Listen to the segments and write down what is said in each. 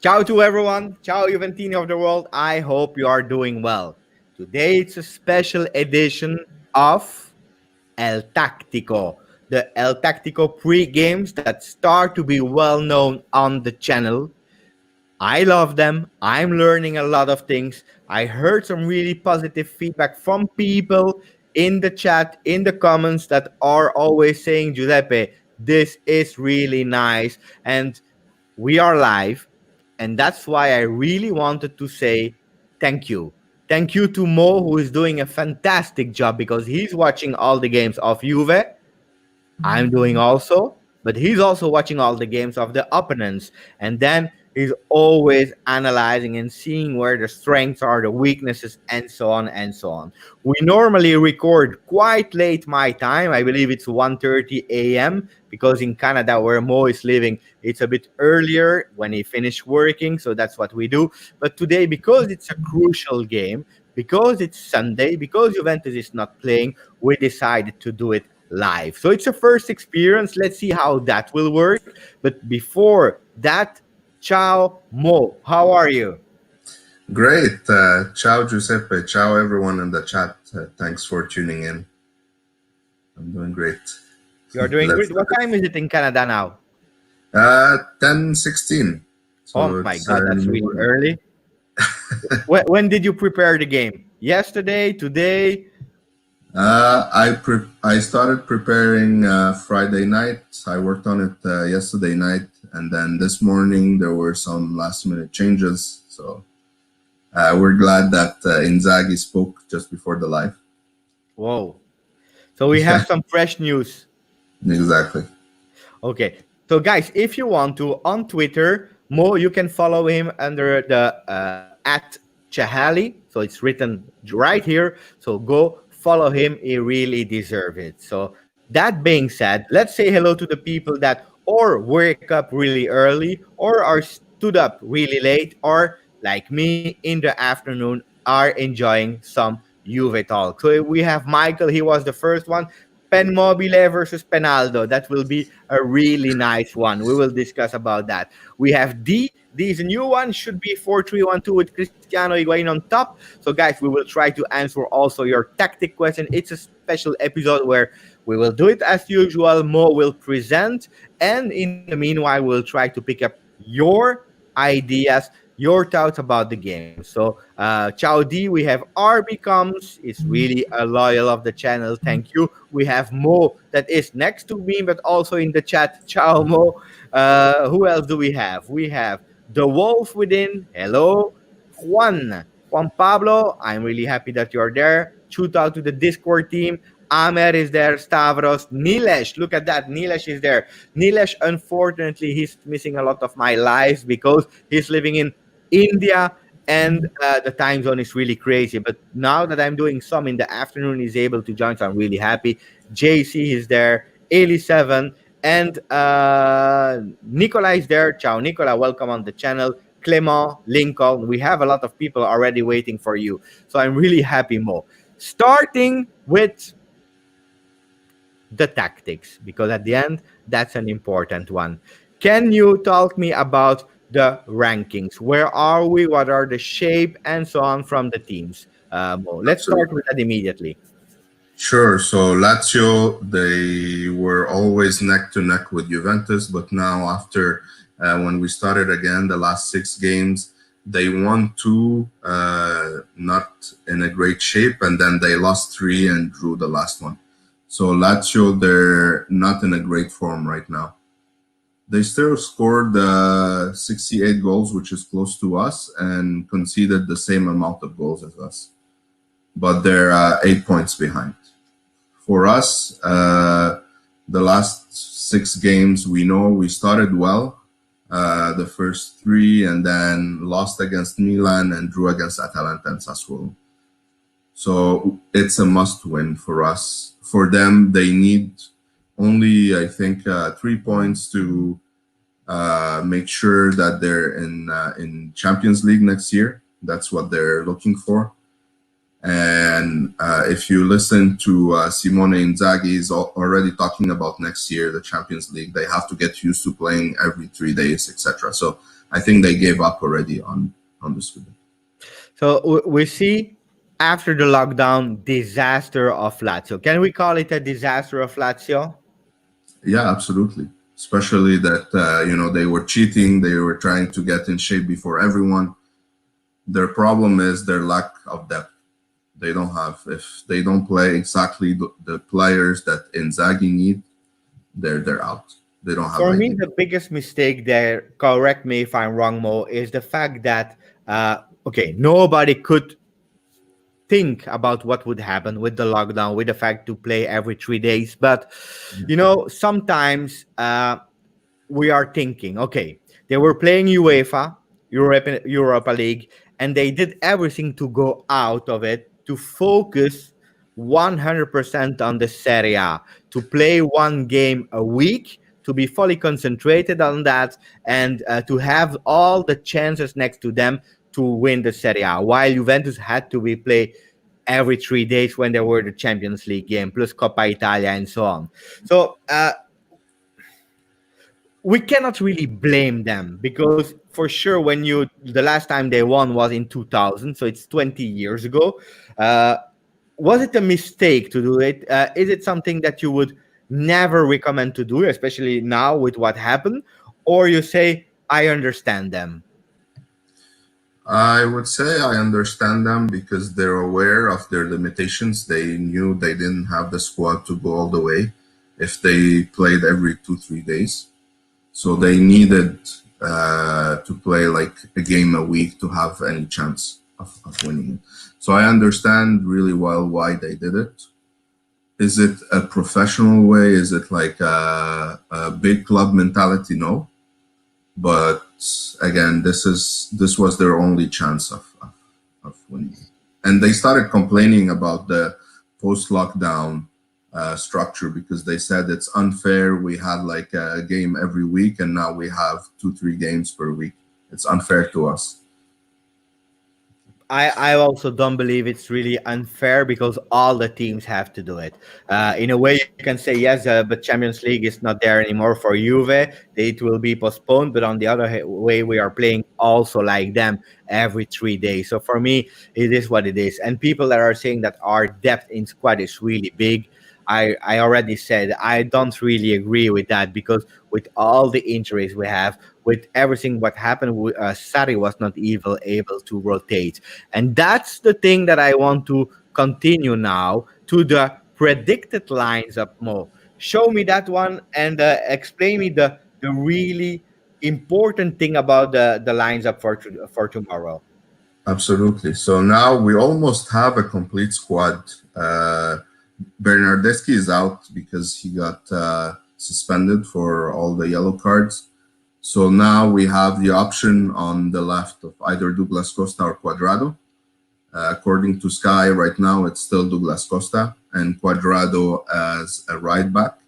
Ciao to everyone. Ciao Juventini of the world. I hope you are doing well. Today it's a special edition of El Táctico, the El Táctico pre-games that start to be well known on the channel. I love them. I'm learning a lot of things. I heard some really positive feedback from people in the chat, in the comments that are always saying, Giuseppe, this is really nice. And we are live. And that's why I really wanted to say thank you. Thank you to Mo, who is doing a fantastic job because he's watching all the games of Juve. I'm doing also, but he's also watching all the games of the opponents. And then he's always analyzing and seeing where the strengths are, the weaknesses, and so on and so on. We normally record quite late my time. I believe it's 1:30 a.m. because in Canada, where Mo is living, it's a bit earlier when he finished working. So that's what we do. But today, because it's a crucial game, because it's Sunday, because Juventus is not playing, we decided to do it live. So it's a first experience. Let's see how that will work. But before that, ciao Mo. How are you? Great. Ciao Giuseppe. Ciao everyone in the chat. Thanks for tuning in. I'm doing great. You're doing Let's great. What time is it in Canada now? 10:16. Oh So my it's God, in that's the really morning. early. When did you prepare the game? Yesterday? Today? I started preparing Friday night. I worked on it yesterday night, and then this morning there were some last minute changes. So we're glad that Inzaghi spoke just before the live. Whoa. So we have some fresh news. Exactly. Okay. So guys, if you want to on Twitter, Mo, you can follow him under the at Chahali. So it's written right here. So go follow him. He really deserves it. So that being said, let's say hello to the people that or wake up really early or are stood up really late or like me in the afternoon are enjoying some Juve talk. So we have Michael. He was the first one. Penmobile versus Penaldo. That will be a really nice one. We will discuss about that. We have D. D is a new one. Should be 4-3-1-2 with Cristiano Higuain on top. So, guys, we will try to answer also your tactic question. It's a special episode where we will do it as usual. Mo will present. And in the meanwhile, we'll try to pick up your ideas, your thoughts about the game. So, Ciao D, we have RB Comes, is really a loyal of the channel. Thank you. We have Mo that is next to me, but also in the chat. Ciao, Mo. Who else do we have? We have The Wolf Within. Hello. Juan Pablo. I'm really happy that you're there. Shoot out to the Discord team. Amer is there, Stavros, Nilesh. Look at that. Nilesh is there. Nilesh, unfortunately, he's missing a lot of my lives because he's living in India and the time zone is really crazy. But now that I'm doing some in the afternoon, he's able to join, so I'm really happy. JC is there, Eli7, and Nicola is there. Ciao, Nicola. Welcome on the channel. Clement, Lincoln. We have a lot of people already waiting for you. So I'm really happy, Mo. Starting with the tactics, because at the end, that's an important one. Can you talk me about the rankings? Where are we? What are the shape and so on from the teams? Mo, let's start Absolutely. with that immediately. Sure. So Lazio, they were always neck to neck with Juventus, but now after when we started again the last 6 games, they won 2, not in a great shape, and then they lost 3 and drew the last one. So Lazio, they're not in a great form right now. They still scored 68 goals, which is close to us, and conceded the same amount of goals as us, but they're 8 points behind. For us, the last 6 games, we know we started well, the first 3, and then lost against Milan and drew against Atalanta and Sassuolo. So it's a must win for us. For them, they need only, I think, 3 points to make sure that they're in Champions League next year. That's what they're looking for. And if you listen to Simone Inzaghi, he's already talking about next year, the Champions League. They have to get used to playing every 3 days, etc. So I think they gave up already on this. So we see after the lockdown disaster of Lazio. Can we call it a disaster of Lazio? Yeah, absolutely. Especially that they were cheating, they were trying to get in shape before everyone. Their problem is their lack of depth. They don't have, if they don't play exactly the players that Inzaghi need, they're out. They don't have For me, ideas. the biggest mistake there, correct me if I'm wrong, Mo, is the fact that okay, nobody could think about what would happen with the lockdown, with the fact to play every 3 days. But sometimes we are thinking, okay, they were playing UEFA, Europa League, and they did everything to go out of it to focus 100% on the Serie A, to play one game a week, to be fully concentrated on that, and to have all the chances next to them to win the Serie A, while Juventus had to be play every 3 days when there were the Champions League game, plus Coppa Italia and so on. So we cannot really blame them because for sure when you the last time they won was in 2000, so it's 20 years ago. uh, was it a mistake to do it? Is it something that you would never recommend to do, especially now with what happened, or you say I understand them? I would say I understand them because they're aware of their limitations. They knew they didn't have the squad to go all the way if they played every 2 3 days. So they needed to play like a game a week to have any chance of winning it. So I understand really well why they did it. Is it a professional way? Is it like a big club mentality? No. But again, this was their only chance of winning. And they started complaining about the post-lockdown structure because they said it's unfair. We had like a game every week, and now we have 2 3 games per week. It's unfair to us. I also don't believe it's really unfair because all the teams have to do it. In a way, you can say yes, but Champions League is not there anymore for Juve. It will be postponed. But on the other way, we are playing also like them every 3 days. So for me, it is what it is. And people that are saying that our depth in squad is really big, I already said I don't really agree with that because with all the injuries we have, with everything what happened, Sari was not even able to rotate. And that's the thing that I want to continue now to the predicted lines up more. Show me that one and explain me the really important thing about the lines up for tomorrow. Absolutely. So now we almost have a complete squad. Bernardeschi is out because he got suspended for all the yellow cards. So now we have the option on the left of either Douglas Costa or Cuadrado. According to Sky, right now it's still Douglas Costa and Cuadrado as a right back.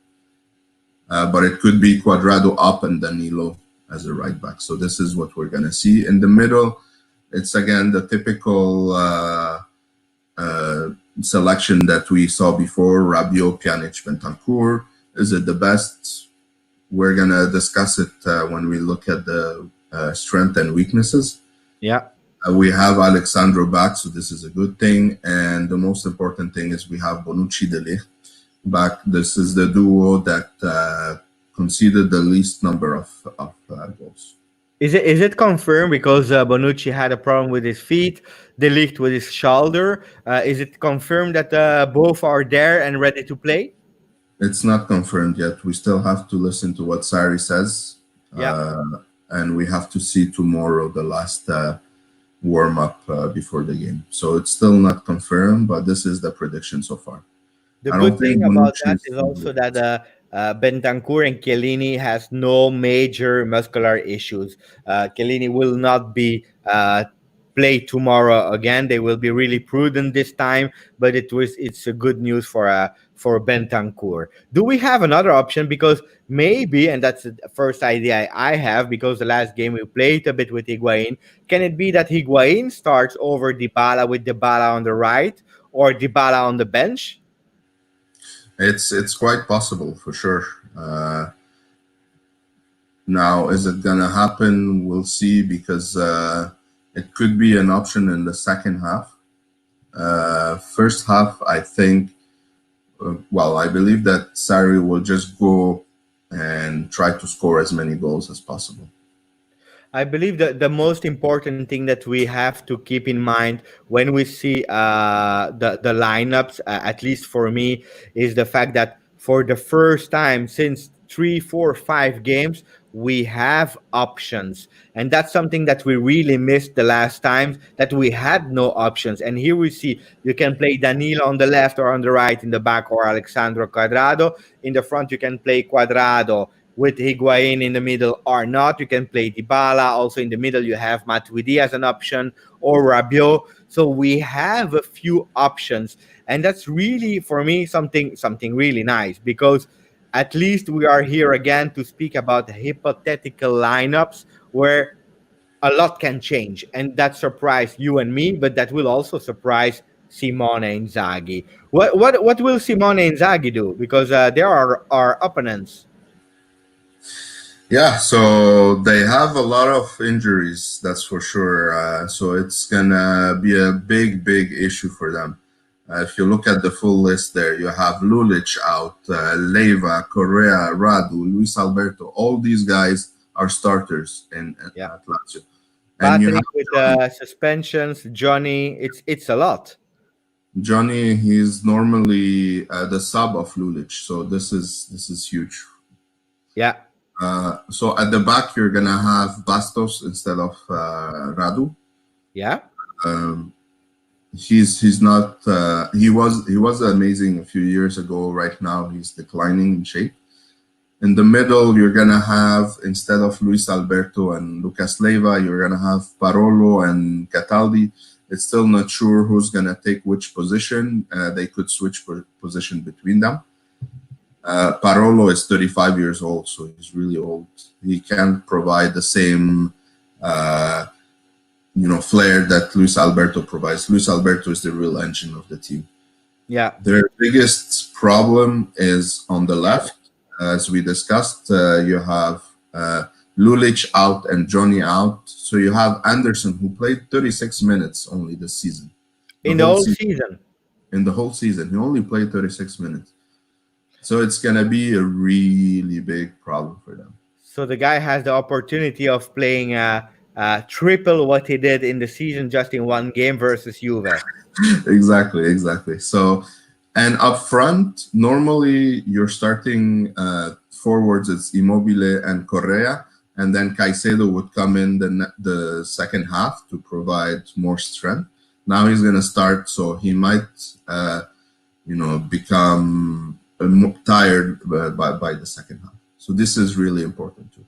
But it could be Cuadrado up and Danilo as a right back. So this is what we're going to see. In the middle, it's again the typical selection that we saw before, Rabiot, Pjanic, Bentancur. Is it the best? We're going to discuss it when we look at the strength and weaknesses. Yeah. We have Alexandro back, so this is a good thing. And the most important thing is we have Bonucci De Ligt back. This is the duo that conceded the least number of goals. Is it confirmed because Bonucci had a problem with his feet, De Ligt with his shoulder? Is it confirmed that both are there and ready to play? It's not confirmed yet. We still have to listen to what Sari says. Yeah. And we have to see tomorrow the last warm up before the game. So it's still not confirmed, but this is the prediction so far. The I don't good think thing about Bonucci that is. is also that Bentancur and Chiellini has no major muscular issues. Chiellini will not be play tomorrow again. They will be really prudent this time, but it's a good news for Bentancur. Do we have another option? Because maybe, and that's the first idea I have, because the last game we played a bit with Higuain. Can it be that Higuain starts over Dybala with Dybala on the right or Dybala on the bench? It's quite possible for sure. Now, is it gonna happen? We'll see, because it could be an option in the second half. First half, I think. Well, I believe that Sarri will just go and try to score as many goals as possible. I believe that the most important thing that we have to keep in mind when we see the lineups, at least for me, is the fact that for the first time since 3, 4, 5 games, we have options, and that's something that we really missed the last times that we had no options. And here we see you can play Danilo on the left or on the right in the back, or Alexandro Cuadrado in the front. You can play Cuadrado with Higuain in the middle or not. You can play Dybala. Also in the middle, you have Matuidi as an option, or Rabiot. So we have a few options, and that's really for me something really nice, because at least we are here again to speak about hypothetical lineups where a lot can change, and that surprised you and me, but that will also surprise Simone Inzaghi. What will Simone Inzaghi do? Because there are our opponents. Yeah, so they have a lot of injuries, that's for sure. So it's gonna be a big issue for them. If you look at the full list there, you have Lulic out, Leiva, Correa, Radu, Luis Alberto. All these guys are starters Yeah. at Lazio. And you have Patrick with suspensions, Johnny. It's a lot. Johnny. He's normally the sub of Lulic, so this is huge. Yeah, So at the back, you're gonna have Bastos instead of Radu. yeah. Um, he's not. He was amazing a few years ago. Right now, he's declining in shape. In the middle, you're gonna have, instead of Luis Alberto and Lucas Leiva, you're gonna have Parolo and Cataldi. It's still not sure who's gonna take which position. They could switch position between them. Parolo is 35 years old, so he's really old. He can't provide the same, uh, flair that Luis Alberto provides. Luis Alberto is the real engine of the team. Yeah. Their biggest problem is on the left. As we discussed, you have Lulic out and Johnny out. So you have Anderson, who played 36 minutes only this season. In the whole season. In the whole season, he only played 36 minutes. So it's going to be a really big problem for them. So the guy has the opportunity of playing triple what he did in the season just in one game versus Juve. Exactly. So, and up front, normally you're starting forwards, it's Immobile and Correa, and then Caicedo would come in the second half to provide more strength. Now he's going to start, so he might, become tired by the second half. So this is really important too.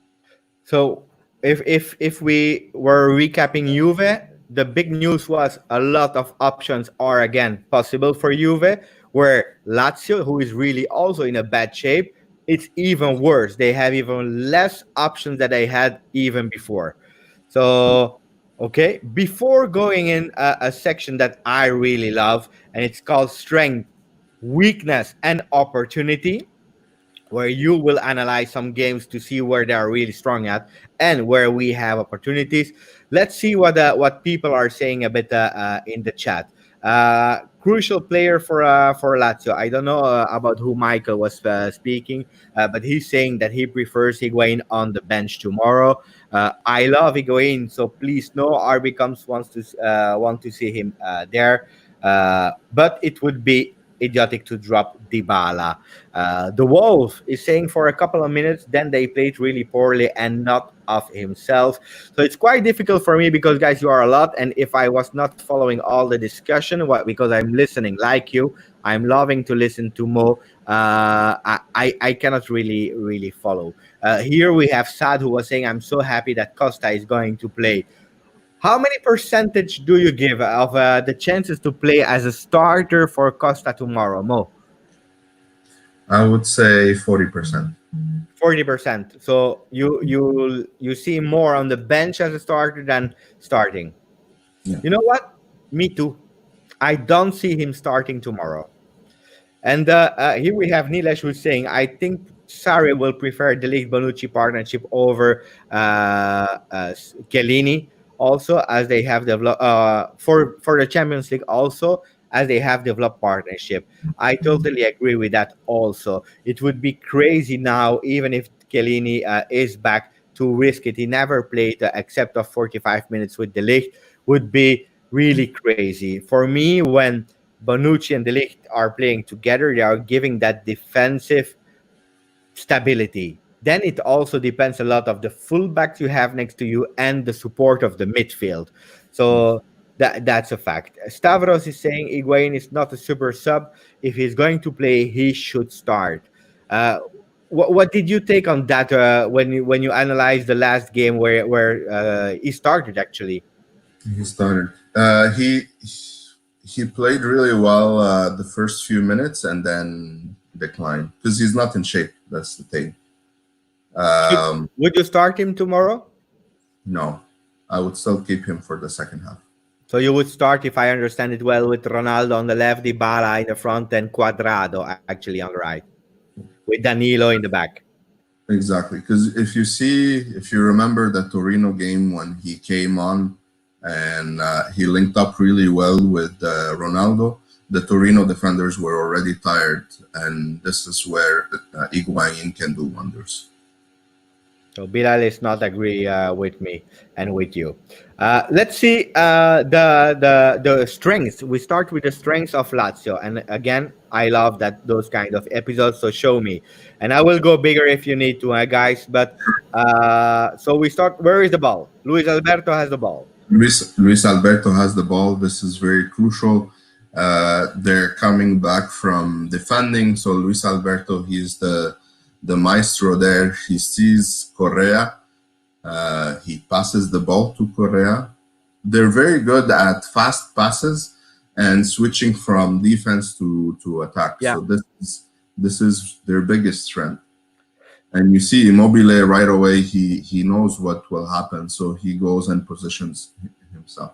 So if we were recapping Juve, the big news was a lot of options are again possible for Juve, where Lazio, who is really also in a bad shape, it's even worse. They have even less options that they had even before. So, okay, before going in a section that I really love, and it's called strength, weakness, and opportunity, where you will analyze some games to see where they are really strong at and where we have opportunities. Let's see what people are saying a bit in the chat. Crucial player for Lazio. I don't know about who Michael was speaking, but he's saying that he prefers Higuain on the bench tomorrow. I love Higuain, so please no RB comes wants to want to see him there. But it would be idiotic to drop Dybala. The Wolf is saying for a couple of minutes, then they played really poorly and not of himself. So it's quite difficult for me because, guys, you are a lot. And if I was not following all the discussion, because I'm listening like you, I'm loving to listen to Mo. I cannot really follow. Here we have Sad, who was saying, I'm so happy that Costa is going to play. How many percentage do you give of the chances to play as a starter for Costa tomorrow, Mo? I would say 40%. 40%. So you see more on the bench as a starter than starting. Yeah. You know what? Me too. I don't see him starting tomorrow. And here we have Nilesh who's saying, I think Sarri will prefer the Ligt Bonucci partnership over Chiellini, also as they have developed for the Champions League, also as they have developed partnership. I totally agree with that. Also, it would be crazy now, even if Chiellini is back, to risk it. He never played except of 45 minutes with the Ligt. Would be really crazy for me when Bonucci and De Ligt are playing together. They are giving that defensive stability. Then it also depends a lot of the fullbacks you have next to you and the support of the midfield. So that's a fact. Stavros is saying Higuain is not a super sub. If he's going to play, he should start. Uh, what did you take on that when you analyzed the last game where he started actually? He started. He played really well the first few minutes and then declined because he's not in shape. That's the thing. Should, Um, would you start him tomorrow? no, I would still keep him for the second half. So you would start, if I understand it well, with Ronaldo on the left, Dybala in the front, and Cuadrado actually on the right, with Danilo in the back. Exactly, because if you remember the Torino game when he came on and he linked up really well with Ronaldo, the Torino defenders were already tired, and this is where Higuain can do wonders. So Bilal is not agree with me and with you. Let's see the strengths. We start with the strengths of Lazio, and again, I love that those kind of episodes. So show me, and I will go bigger if you need to, guys. But so we start. Where is the ball? Luis Alberto has the ball. Luis Alberto has the ball. This is very crucial. They're coming back from defending, so Luis Alberto, he's the maestro there. He sees Correa. He passes the ball to Correa. They're very good at fast passes and switching from defense to attack. Yeah. So this is their biggest strength. And you see Immobile right away. He knows what will happen, so he goes and positions himself.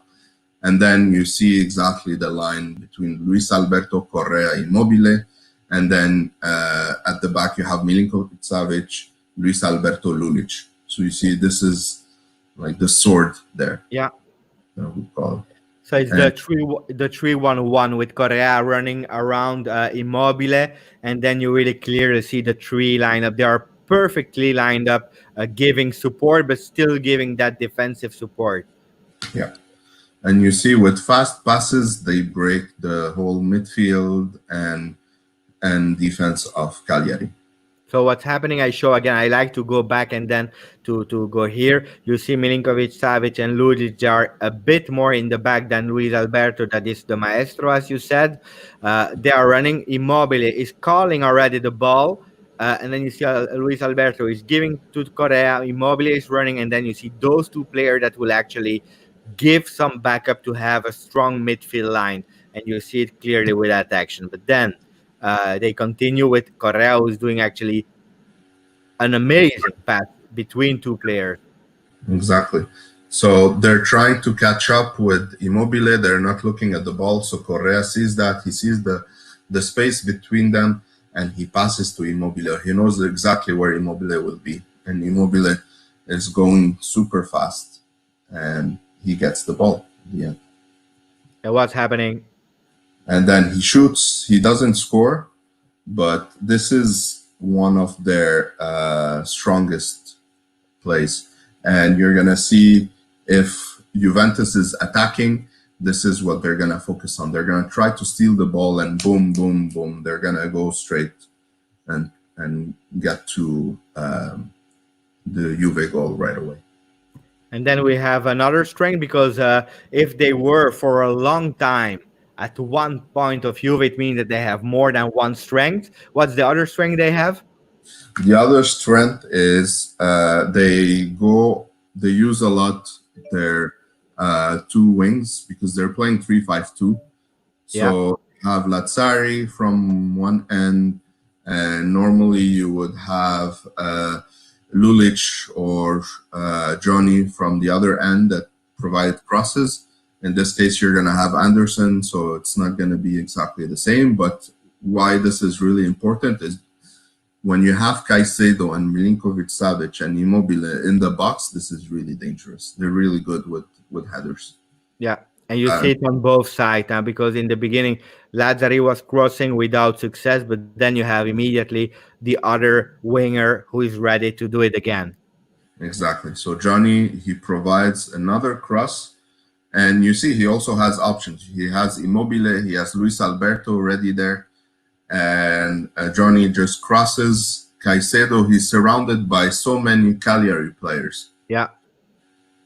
And then you see exactly the line between Luis Alberto, Correa, Immobile, and then at the back you have Milinkovic Savic, Luis Alberto, Lulic. So you see this is like the sword there. Yeah. We call it. So it's And the 3-1-1 with Correa running around Immobile, and then you really clearly see the three lineup. They are perfectly lined up, giving support, but still giving that defensive support. yeah. And you see with fast passes, they break the whole midfield and defense of Cagliari. So what's happening? I show again. I like to go back and then to go here. You see Milinkovic, Savic, and Ludic are a bit more in the back than Luis Alberto. That is the maestro, as you said. They are running. Immobile is calling already the ball. And then you see Luis Alberto is giving to Correa. Immobile is running. And then you see those two players that will actually give some backup to have a strong midfield line. And you see it clearly with that action. But then they continue with Correa, who's doing actually an amazing pass between two players. Exactly. So they're trying to catch up with Immobile. They're not looking at the ball. So Correa sees that. He sees the space between them and he passes to Immobile. He knows exactly where Immobile will be. And Immobile is going super fast and he gets the ball at the end. And what's happening? And then he shoots. He doesn't score, but this is one of their strongest plays. And you're going to see if Juventus is attacking, this is what they're going to focus on. They're going to try to steal the ball and boom, boom, boom. They're going to go straight and get to the Juve goal right away. And then we have another strength because if they were for a long time at one point of Juve, it means that they have more than one strength. What's the other strength they have? The other strength is they use a lot their two wings because they're playing 3-5-2. So have Lazzari from one end, And normally you would have Lulic or Johnny from the other end that provide crosses. In this case, you're going to have Anderson, so it's not going to be exactly the same. But why this is really important is when you have Caicedo and Milinkovic-Savic and Immobile in the box, this is really dangerous. They're really good with headers. Yeah, and you Uh, see it on both sides now because in the beginning, Lazzari was crossing without success, but then you have immediately the other winger who is ready to do it again. exactly. So Johnny, he provides another cross. And you see, he also has options. He has Immobile, he has Luis Alberto already there. And Johnny just crosses. Caicedo, he's surrounded by so many Cagliari players. Yeah.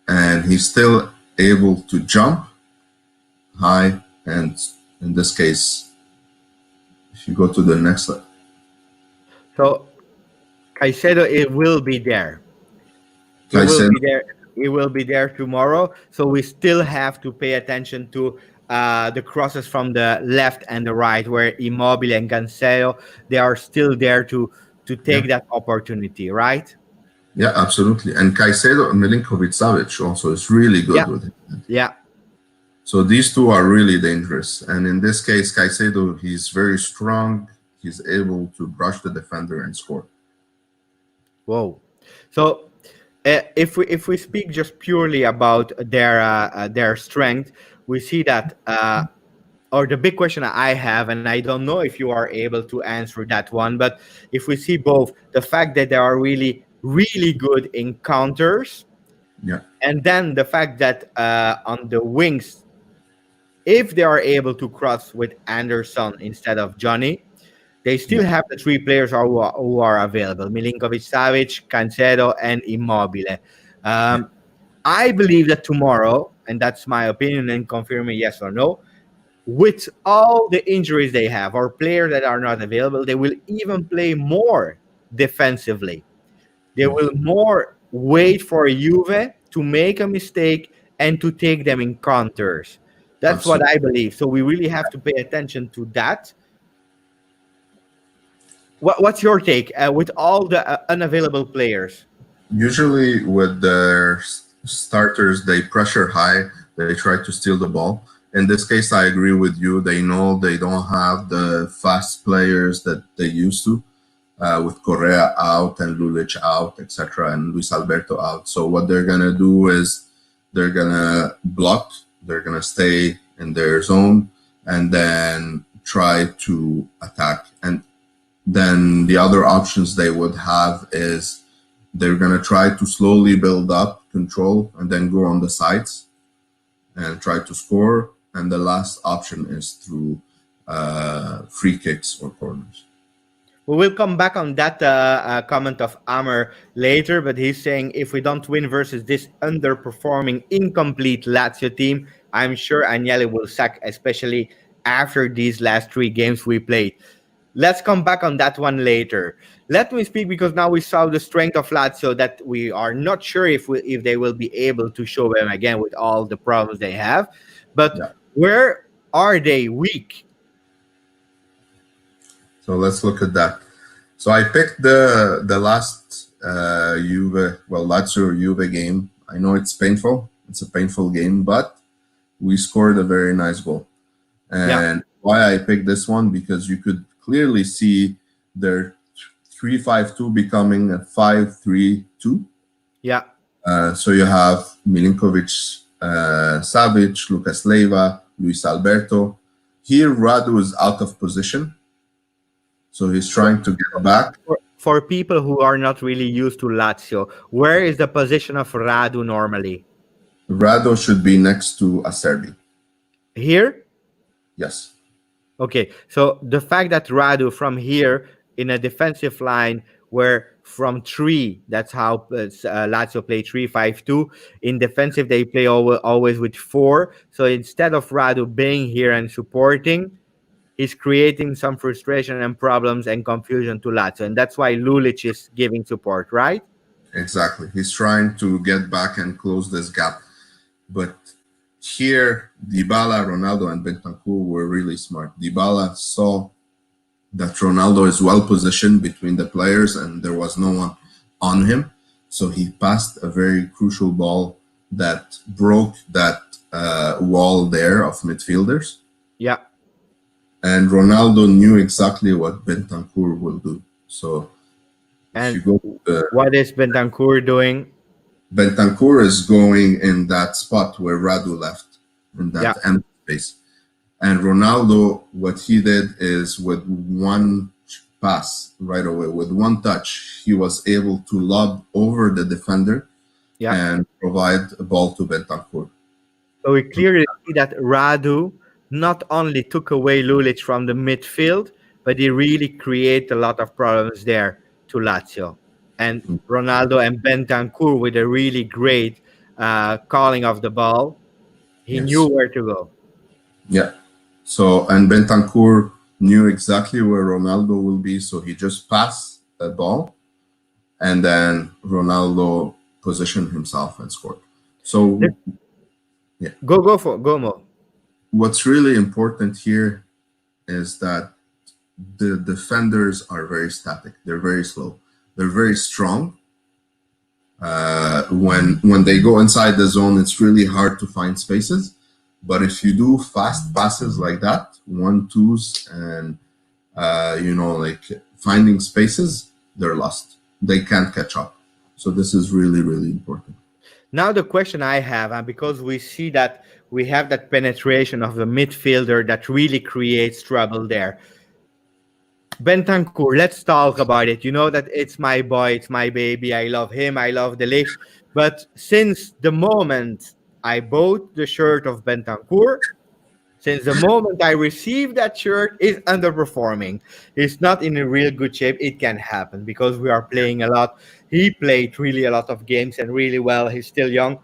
And he's still able to jump high. And in this case, if you go to the next slide. So Caicedo, it will be there. He will Caicedo, be there. He will be there tomorrow. So we still have to pay attention to the crosses from the left and the right, where Immobile and Cancelo, they are still there to yeah, take that opportunity, right? yeah, absolutely. And Caicedo, Milinkovic-Savic also is really Yeah, good with it. yeah. So these two are really dangerous. And in this case, Caicedo, he's very strong. He's able to brush the defender and score. Whoa. So if we speak just purely about their strength, we see that or the big question I have, and I don't know if you are able to answer that one, but if we see both the fact that they are really, really good in counters, Yeah, and then the fact that on the wings, if they are able to cross with Anderson instead of Johnny, they still yeah, have the three players who are available: Milinkovic, Savic, Cancelo, and Immobile. yeah, Um, I believe that tomorrow, and that's my opinion, and confirm me yes or no, with all the injuries they have or players that are not available, they will even play more defensively. They yes, will more wait for Juve to make a mistake and to take them in counters. That's what absolutely. I believe. So we really have to pay attention to that. What's your take with all the unavailable players? Usually with their starters, they pressure high. They try to steal the ball. In this case, I agree with you. They know they don't have the fast players that they used to. With Correa out and Lulic out, etc., and Luis Alberto out. So what they're gonna do is they're gonna block. They're gonna stay in their zone and then try to attack. And then the other options they would have is they're gonna try to slowly build up control and then go on the sides and try to score. And the last option is through free kicks or corners. We will come back on that comment of Amr later, but he's saying if we don't win versus this underperforming, incomplete Lazio team, I'm sure Agnelli will sack, especially after these last three games we played. Let's come back on that one later. Let me speak because now we saw the strength of Lazio that we are not sure if they will be able to show them again with all the problems they have. But Yeah. where are they weak? So let's look at that. So I picked the last Juve, well, Lazio Juve game. I know it's painful. It's a painful game, but we scored a very nice goal. Yeah, And why I picked this one, because you could clearly see their 3-5-2 becoming a 5-3-2. yeah. So you have Milinkovic, Savic, Lucas Leiva, Luis Alberto. Here, Radu is out of position. So he's trying to get back. For people who are not really used to Lazio, where is the position of Radu normally? Rado should be next to Acerbi. Here? Yes. Okay, so the fact that Radu from here in a defensive line where from three, that's how Lazio play 3-5-2. In defensive, they play always with four. So instead of Radu being here and supporting, he's creating some frustration and problems and confusion to Lazio. And that's why Lulic is giving support, right? Exactly. He's trying to get back and close this gap. But here, Dybala, Ronaldo, and Bentancur were really smart. Dybala saw that Ronaldo is well positioned between the players and there was no one on him. So he passed a very crucial ball that broke that wall there of midfielders. Yeah. And Ronaldo knew exactly what Bentancur will do. So if And you go to what is Bentancur doing? Bentancur is going in that spot where Radu left, in Yeah. that empty space. And Ronaldo, what he did is with one pass right away, with one touch, he was able to lob over the defender Yeah. and provide a ball to Bentancur. So we clearly see that Radu not only took away Lulic from the midfield, but he really created a lot of problems there to Lazio. And Ronaldo and Bentancur with a really great calling of the ball. He knew Yes. where to go. Yeah. So, and Bentancur knew exactly where Ronaldo will be, so he just passed the ball, and then Ronaldo positioned himself and scored. So, yeah. Go Mo. What's really important here is that the defenders are very static. They're very slow. They're very strong. When they go inside the zone, it's really hard to find spaces. But if you do fast passes like that, 1-2s, and like finding spaces, they're lost. They can't catch up. So this is really, really important. Now the question I have, and because we see that we have that penetration of the midfielder that really creates trouble there. Bentancur, let's talk about it. You know that it's my boy, it's my baby. I love him, I love the Ligt. But since the moment I bought the shirt of Bentancur, since the moment I received that shirt, is underperforming. He's not in a real good shape. It can happen because we are playing a lot. He played really a lot of games and really well. He's still young.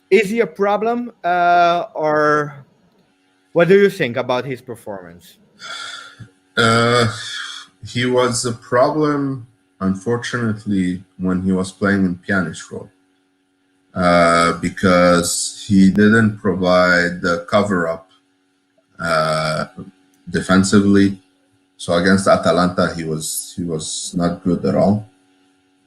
Is he a problem, or what do you think about his performance? He was a problem, unfortunately, when he was playing in Pjanic's role. Because he didn't provide the cover up defensively. So against Atalanta, he was not good at all,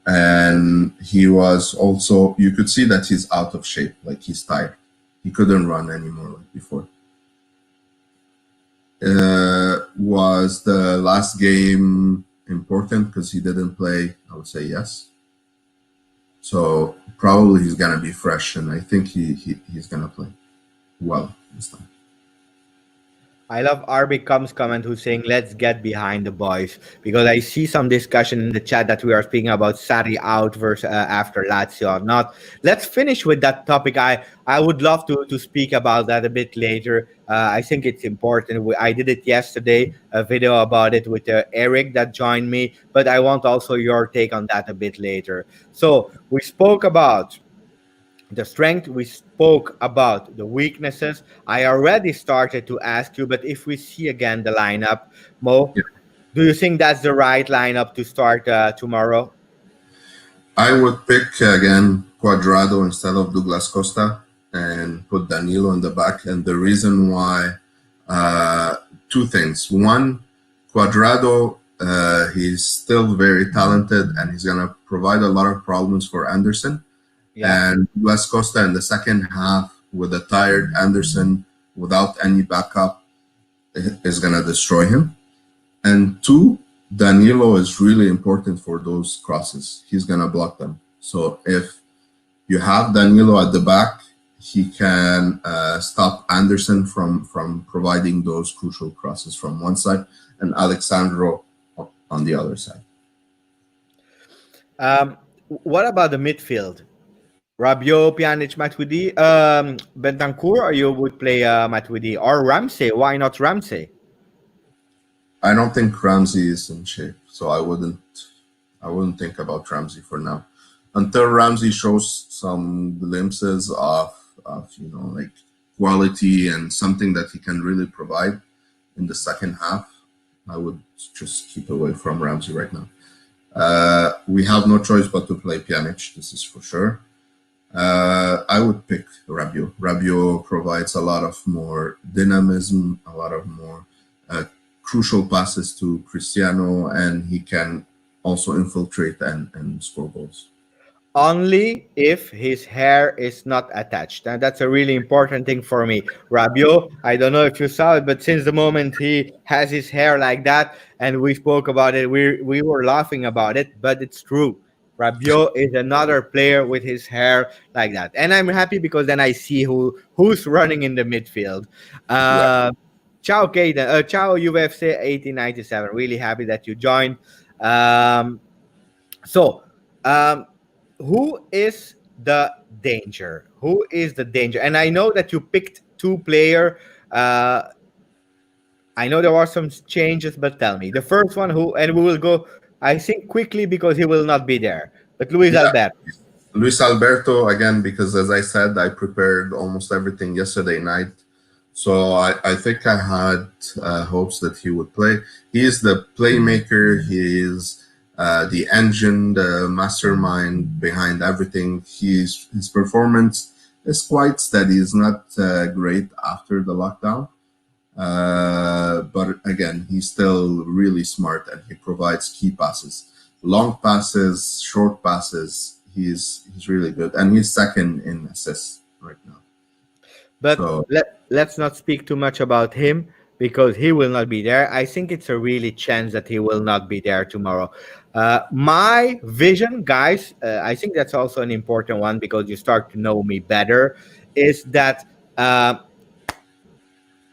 and he was also, you could see that he's out of shape, like he's tired. He couldn't run anymore like before. Was the last game important because he didn't play? I would say yes. So probably he's gonna be fresh, and I think he's gonna play well this time. I love RB Comes comment who's saying, let's get behind the boys. Because I see some discussion in the chat that we are speaking about Sarri out versus after Lazio or not. Let's finish with that topic. I would love to speak about that a bit later. I think it's important. I did it yesterday, a video about it with Eric that joined me. But I want also your take on that a bit later. So we spoke about the strength, we spoke about the weaknesses. I already started to ask you, but if we see again the lineup, Mo, Yeah. do you think that's the right lineup to start tomorrow? I would pick again Cuadrado instead of Douglas Costa and put Danilo in the back. And the reason why, two things. One, Cuadrado, he's still very talented and he's going to provide a lot of problems for Anderson. Yeah. And Douglas Costa in the second half with a tired Anderson without any backup is going to destroy him. And two, Danilo is really important for those crosses. He's going to block them. So if you have Danilo at the back, he can stop Anderson from providing those crucial crosses from one side and Alexandro on the other side. What about the midfield? Rabiot, Pjanic, Matuidi, Bentancur, or you would play Matuidi or Ramsey? Why not Ramsey? I don't think Ramsey is in shape, so I wouldn't think about Ramsey for now. Until Ramsey shows some glimpses of like quality and something that he can really provide in the second half, I would just keep away from Ramsey right now. We have no choice but to play Pjanic, this is for sure. I would pick Rabiot. Rabiot provides a lot of more dynamism, a lot of more crucial passes to Cristiano, and he can also infiltrate and score goals. Only if his hair is not attached. And that's a really important thing for me. Rabiot, I don't know if you saw it, but since the moment he has his hair like that, and we spoke about it, we were laughing about it, but it's true. Rabiot is another player with his hair like that, and I'm happy because then I see who's running in the midfield. Yeah. Uh, Ciao, Kaden. Ciao, UFC 1897. Really happy that you joined. Um, so, um, who is the danger? Who is the danger? And I know that you picked two player. Uh, I know there are some changes, but tell me the first one who, and we will go. I think quickly because he will not be there. But Luis Yeah. Alberto. Luis Alberto, again, because as I said, I prepared almost everything yesterday night. So I think I had hopes that he would play. He is the playmaker. He is the engine, the mastermind behind everything. His performance is quite steady. It's not great after the lockdown. But again, he's still really smart and he provides key passes, long passes, short passes. He's really good, and he's second in assists right now. But So let's not speak too much about him because he will not be there. I think it's a really chance that he will not be there tomorrow. My vision, guys, I think that's also an important one because you start to know me better, is that uh,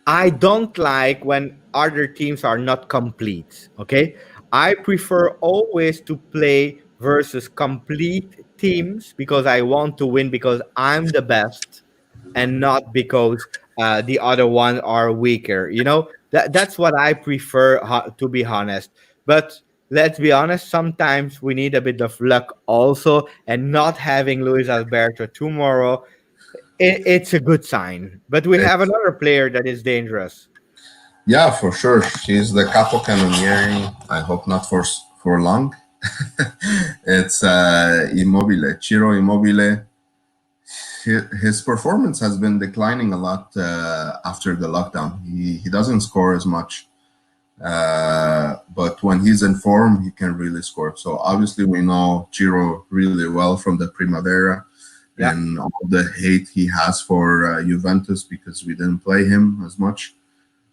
I don't like when other teams are not complete. Okay. I prefer always to play versus complete teams because I want to win because I'm the best and not because the other ones are weaker. That's what I prefer, to be honest. But let's be honest, sometimes we need a bit of luck also, and not having Luis Alberto tomorrow, it's a good sign. But we have it's another player that is dangerous. yeah, for sure. She's the capocannoniere. I hope not for long. It's Immobile, Ciro Immobile. His performance has been declining a lot after the lockdown. He doesn't score as much, but when he's in form, he can really score. So obviously, we know Ciro really well from the Primavera Yeah. and all the hate he has for Juventus because we didn't play him as much.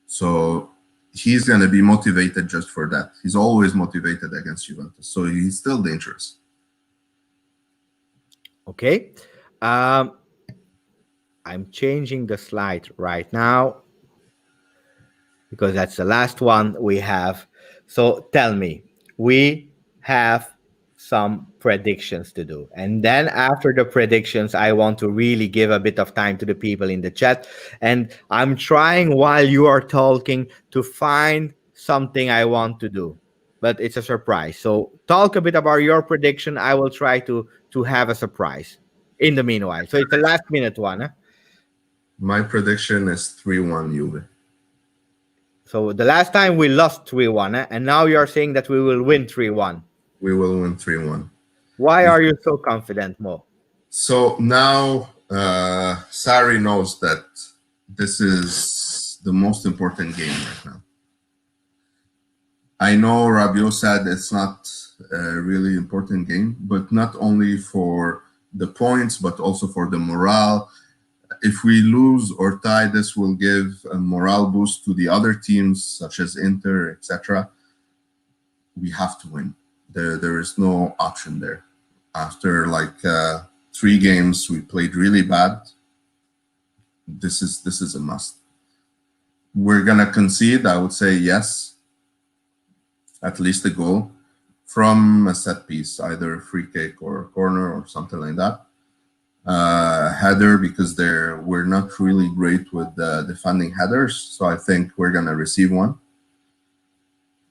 So he's going to be motivated just for that. He's always motivated against Juventus. So he's still dangerous. Okay. Um, I'm changing the slide right now because that's the last one we have. So tell me, we have some predictions to do. And then after the predictions, I want to really give a bit of time to the people in the chat. And I'm trying while you are talking to find something I want to do. But it's a surprise. So talk a bit about your prediction. I will try to have a surprise in the meanwhile. So it's a last minute one. Huh? My prediction is 3-1 Juve. So the last time we lost 3-1, and now you're saying that we will win 3-1. We will win 3-1. Why are you so confident, Mo? So now Sarri knows that this is the most important game right now. I know Rabiot said it's not a really important game, but not only for the points, but also for the morale. If we lose or tie, this will give a morale boost to the other teams, such as Inter, etc. We have to win. There is no option there. After like 3 games, we played really bad. This is a must. We're gonna concede. I would say yes, at least a goal from a set piece, either a free kick or a corner or something like that. Header, because we're not really great with defending headers, so I think we're gonna receive one,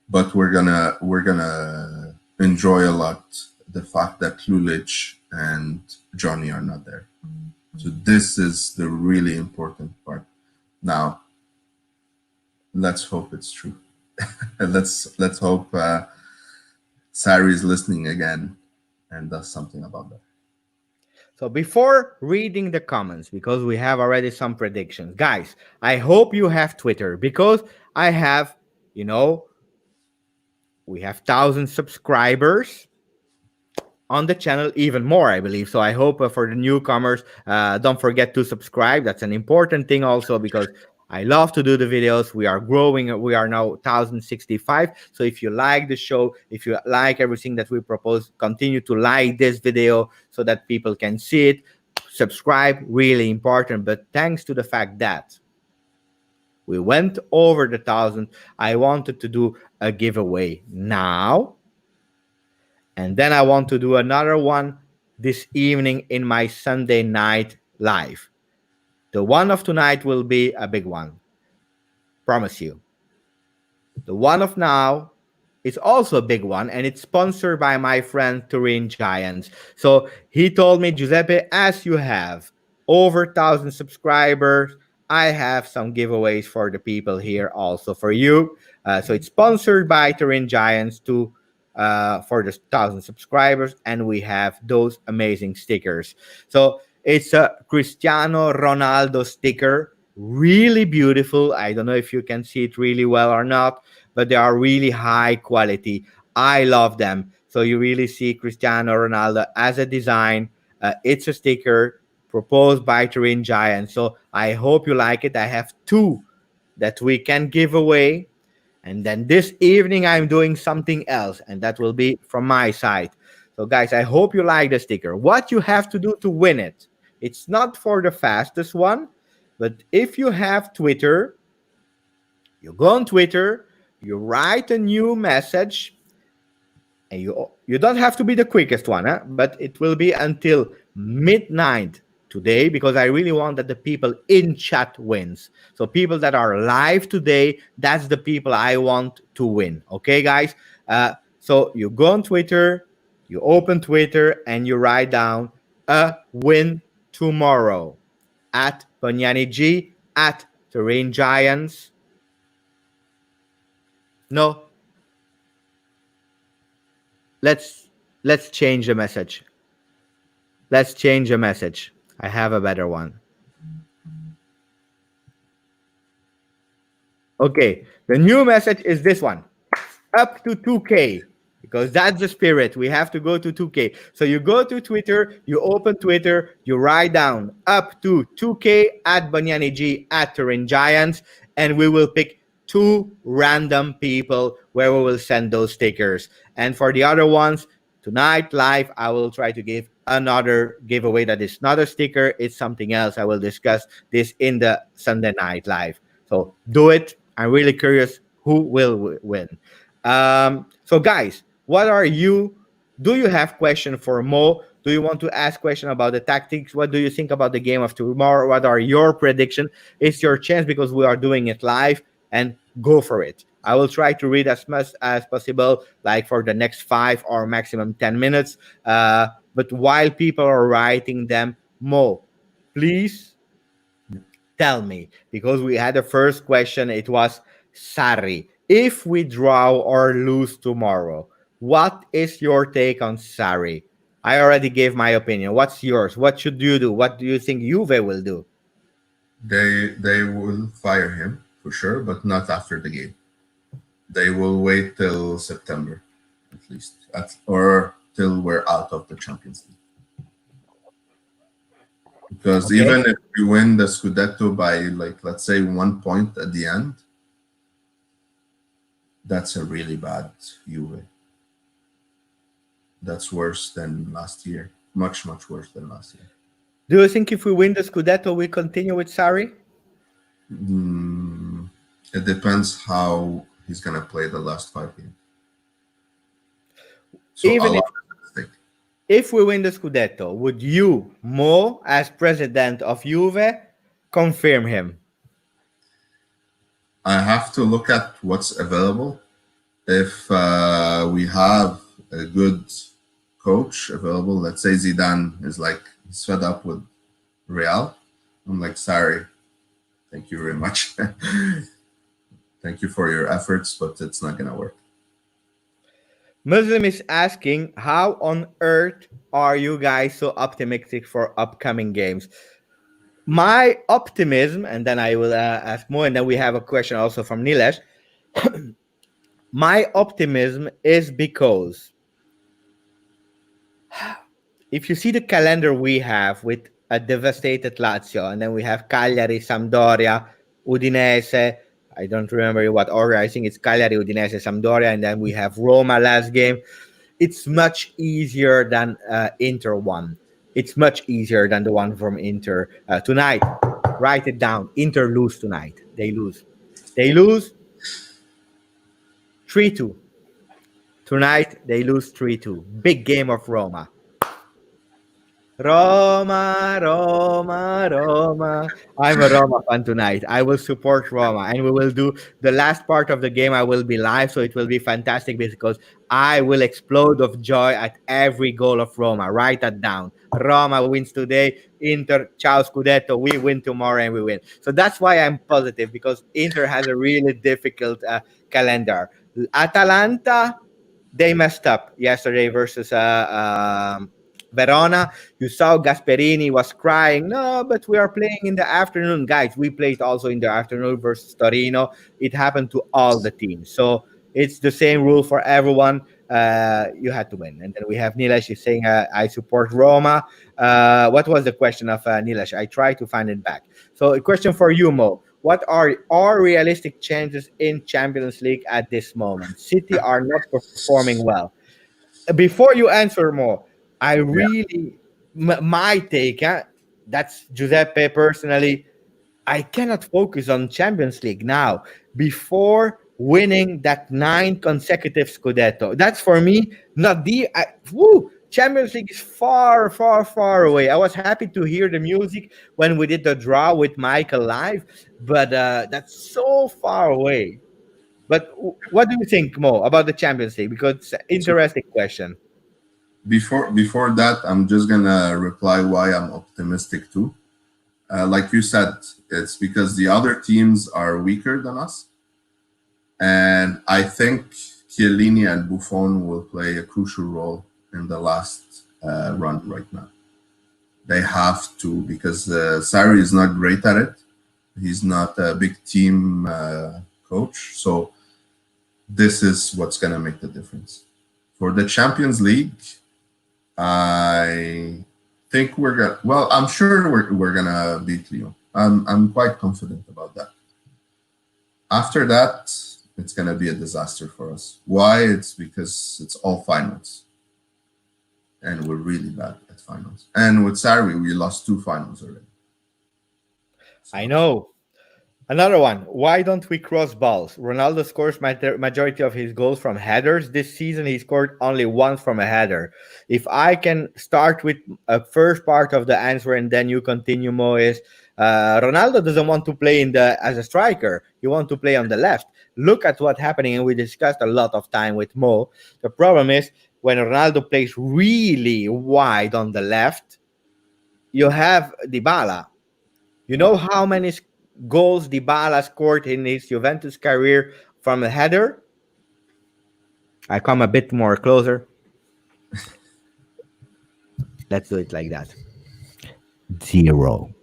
but we're gonna enjoy a lot the fact that Lulic and Johnny are not there. So this is the really important part. Now, let's hope it's true. let's hope Sarri is listening again and does something about that. So before reading the comments, because we have already some predictions, guys, I hope you have Twitter because I have you know, we have 1,000 subscribers on the channel, even more, I believe. So I hope for the newcomers, don't forget to subscribe. That's an important thing also, because I love to do the videos. We are growing. We are now 1,065. So if you like the show, if you like everything that we propose, continue to like this video so that people can see it. Subscribe, really important. But thanks to the fact that we went over the 1,000, I wanted to do a giveaway now. And then I want to do another one this evening in my Sunday night live. The one of tonight will be a big one. Promise you. The one of now is also a big one, and it's sponsored by my friend Turin Giants. So he told me, Giuseppe, as you have over 1,000 subscribers, I have some giveaways for the people here also for you. So it's sponsored by Turin Giants to for the 1,000 subscribers, and we have those amazing stickers. So it's a Cristiano Ronaldo sticker, really beautiful. I don't know if you can see it really well or not, but they are really high quality. I love them. So you really see Cristiano Ronaldo as a design. It's a sticker proposed by Turin Giant. So I hope you like it. I have two that we can give away. And then this evening, I'm doing something else, and that will be from my side. So, guys, I hope you like the sticker. What you have to do to win it, it's not for the fastest one, but if you have Twitter, you go on Twitter, you write a new message, and you don't have to be the quickest one, but it will be until midnight today, because I really want that the people in chat wins. So people that are live today, that's the people I want to win. Okay, guys? So you go on Twitter, you open Twitter, and you write down a win tomorrow at Banyani G, at Terrain Giants. No. Let's change the message. Let's change the message. I have a better one. Okay, the new message is this one. Up to 2K, because that's the spirit. We have to go to 2K. So you go to Twitter, you open Twitter, you write down up to 2K at Banyani G at Turin Giants, and we will pick two random people where we will send those stickers. And for the other ones, tonight live, I will try to give another giveaway that is not a sticker, it's something else. I will discuss this in the Sunday night live. So do it. I'm really curious who will win. So guys, what are you? Do you have question for Mo? Do you want to ask question about the tactics? What do you think about the game of tomorrow? What are your prediction? It's your chance, because we are doing it live, and go for it. I will try to read as much as possible, like for the next 5 or maximum 10 minutes. But while people are writing them, Mo, please tell me, because we had the first question, it was Sarri. If we draw or lose tomorrow, what is your take on Sarri? I already gave my opinion. What's yours? What should you do? What do you think Juve will do? They will fire him for sure, but not after the game. They will wait till September, at least, or till we're out of the Champions League. Because Okay. even if we win the Scudetto by, like, let's say 1 point at the end, that's a really bad Juve. That's worse than last year. Much, much worse than last year. Do you think if we win the Scudetto, we continue with Sarri? It depends how he's going to play the last 5 games. So Even if we win the Scudetto, would you, Mo, as president of Juve, confirm him? I have to look at what's available. If we have a good coach available, let's say Zidane is like fed up with Real, I'm like, sorry, thank you very much. Thank you for your efforts, but it's not going to work. Muslim is asking, how on earth are you guys so optimistic for upcoming games? My optimism, and then I will ask more, and then we have a question also from Nilesh. My optimism is because if you see the calendar we have with a devastated Lazio, and then we have Cagliari, Sampdoria, Udinese. I don't remember what order. I think it's Cagliari, Udinese, Sampdoria, and then we have Roma last game. It's much easier than Inter one. It's much easier than the one from Inter tonight. Write it down. Inter lose tonight. They lose. They lose 3-2. Tonight they lose 3-2. Big game of Roma. Roma, Roma, Roma. I'm a Roma fan tonight. I will support Roma, and we will do the last part of the game. I will be live, so it will be fantastic because I will explode of joy at every goal of Roma. Write that down. Roma wins today. Inter, ciao Scudetto. We win tomorrow, and we win. So that's why I'm positive, because Inter has a really difficult calendar. Atalanta, they messed up yesterday versus Verona. You saw Gasperini was crying. No, but we are playing in the afternoon, guys. We played also in the afternoon versus Torino. It happened to all the teams, so it's the same rule for everyone. You had to win, and then we have Nilesh is saying, "I support Roma." What was the question of Nilesh? I try to find it back. So, a question for you, Mo. What are realistic chances in Champions League at this moment? City are not performing well. Before you answer more, I Yeah. really my take. That's Giuseppe personally. I cannot focus on Champions League now before winning that 9 consecutive Scudetto. That's for me not Champions League is far, far, far away. I was happy to hear the music when we did the draw with Michael live, but that's so far away. But what do you think, Mo, about the Champions League? Because it's an So interesting question. before that, I'm just gonna reply why I'm optimistic too. Like you said, it's because the other teams are weaker than us, and I think Chiellini and Buffon will play a crucial role in the last run right now. They have to, because Sarri is not great at it. He's not a big team coach, so this is what's gonna make the difference. For the Champions League, I think we're gonna. Well, I'm sure we're gonna beat Lyon. I'm quite confident about that. After that, it's gonna be a disaster for us. Why? It's because it's all finals, and we're really bad at finals. And with Sarri, we lost 2 finals already. I So know. Another one. Why don't we cross balls? Ronaldo scores majority of his goals from headers. This season, he scored only once from a header. If I can start with a first part of the answer and then you continue, Mo, is Ronaldo doesn't want to play in the as a striker. He wants to play on the left. Look at what's happening, and we discussed a lot of time with Mo. The problem is when Ronaldo plays really wide on the left, you have Dybala. You know how many goals Dybala scored in his Juventus career from a header? I come a bit more closer. Let's do it like that. Zero.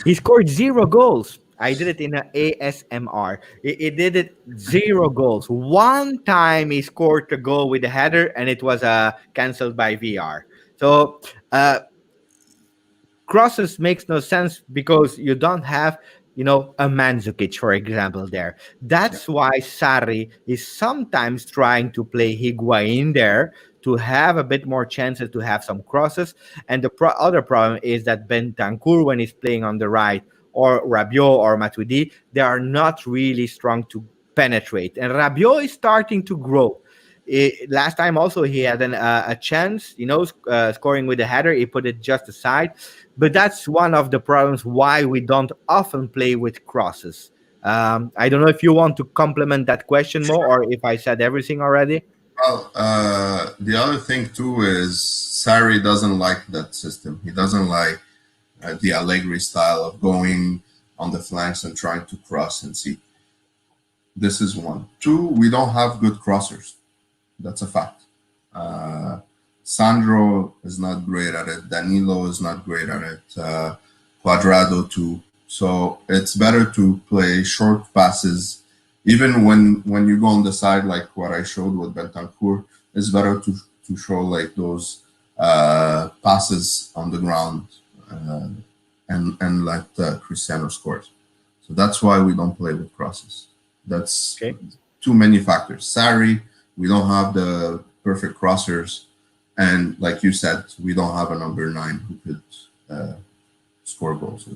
He scored 0 goals. I did it in an ASMR. He did it 0 goals. One time he scored a goal with a header, and it was cancelled by VR. So crosses makes no sense because you don't have a Mandzukic, for example, there. yeah, That's why Sarri is sometimes trying to play Higuain there to have a bit more chances to have some crosses. And the other problem is that Bentancur, when he's playing on the right, or Rabiot or Matuidi, they are not really strong to penetrate. And Rabiot is starting to grow. Last time also he had a chance, scoring with a header. He put it just aside, but that's one of the problems why we don't often play with crosses. I don't know if you want to complement that question more, sure. or if I said everything already. Well, the other thing too is Sarri doesn't like that system. He doesn't like the Allegri style of going on the flanks and trying to cross and see. This is one. Two, we don't have good crossers. That's a fact. Uh, Sandro is not great at it. Danilo is not great at it. Quadrado too. So it's better to play short passes Even when you go on the side, like what I showed with Bentancur, it's better to show like those passes on the ground uh, and let Cristiano scores. So that's why we don't play with crosses. That's Okay. too many factors. Sorry, we don't have the perfect crossers, and like you said, we don't have a number 9 who could score goals.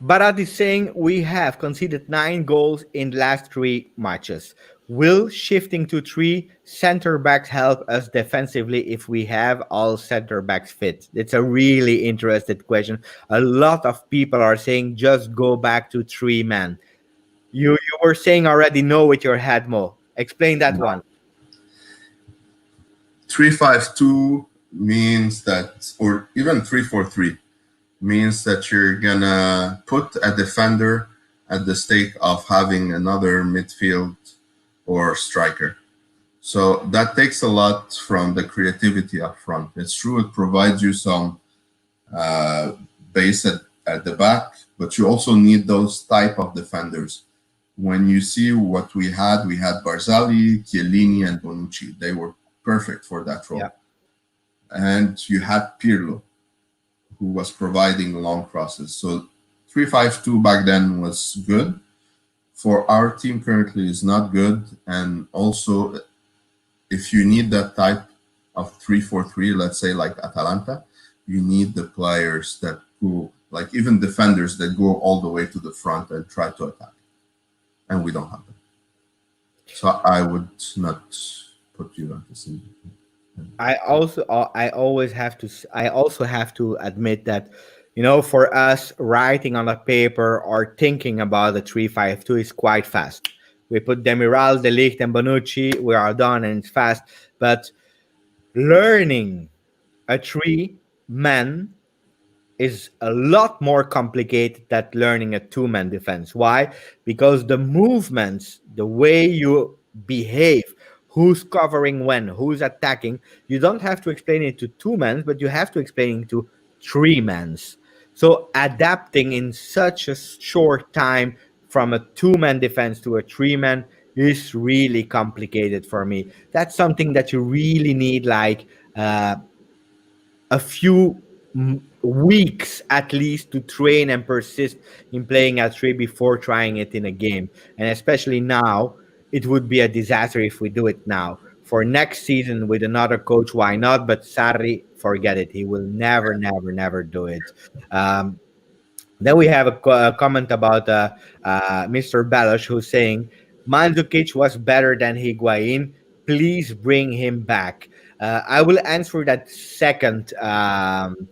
Barat is saying we have conceded 9 goals in the last 3 matches. Will shifting to 3 center backs help us defensively if we have all center backs fit? It's a really interesting question. A lot of people are saying just go back to 3 men. You were saying already no with your head, Mo. Explain that one. 3-5-2 means that, or even 3-4-3 means that you're gonna put a defender at the stake of having another midfield or striker. So that takes a lot from the creativity up front. It's true, it provides you some uh, base at the back, but you also need those type of defenders. When you see what we had Barzali, Chiellini, and Bonucci. They were perfect for that role. Yeah. And you had Pirlo, who was providing long crosses. So 3-5-2 back then was good. For our team currently is not good. And also, if you need that type of 3-4-3, let's say like Atalanta, you need the players that go, like even defenders that go all the way to the front and try to attack. And we don't have them. So I would not put Juventus in. I also have to admit that, for us writing on a paper or thinking about the 3-5-2 is quite fast. We put Demiral, De Ligt, and Bonucci. We are done, and it's fast. But learning a 3 man is a lot more complicated than learning a 2 man defense. Why? Because the movements, the way you behave, who's covering when, who's attacking, you don't have to explain it to 2 men, but you have to explain it to 3 mans. So adapting in such a short time from a 2 man defense to a 3 man is really complicated for me. That's something that you really need like a few weeks at least to train and persist in playing at 3 before trying it in a game. And especially now, it would be a disaster if we do it now. For next season with another coach, why not? But Sarri, forget it. He will never, never, never do it. Um, then we have a comment about Mr. Baloch who's saying Mandzukic was better than Higuain. Please bring him back. I will answer that second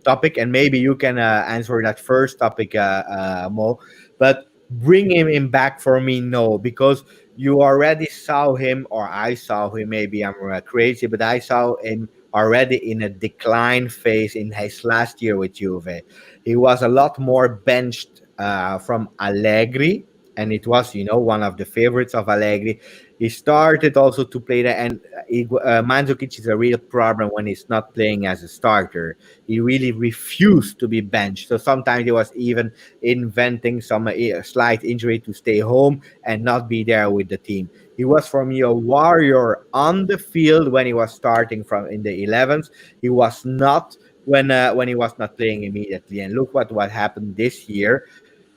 topic, and maybe you can answer that first topic, Mo. But bring him back for me, no, because you already saw him, or I saw him. Maybe I'm crazy, but I saw him already in a decline phase in his last year with Juve. He was a lot more benched from Allegri, and it was, one of the favorites of Allegri. He started also to play that, and Mandzukic is a real problem when he's not playing as a starter. He really refused to be benched. So sometimes he was even inventing some slight injury to stay home and not be there with the team. He was for me a warrior on the field when he was starting from in the 11s. He was not when he was not playing immediately. And look what happened this year.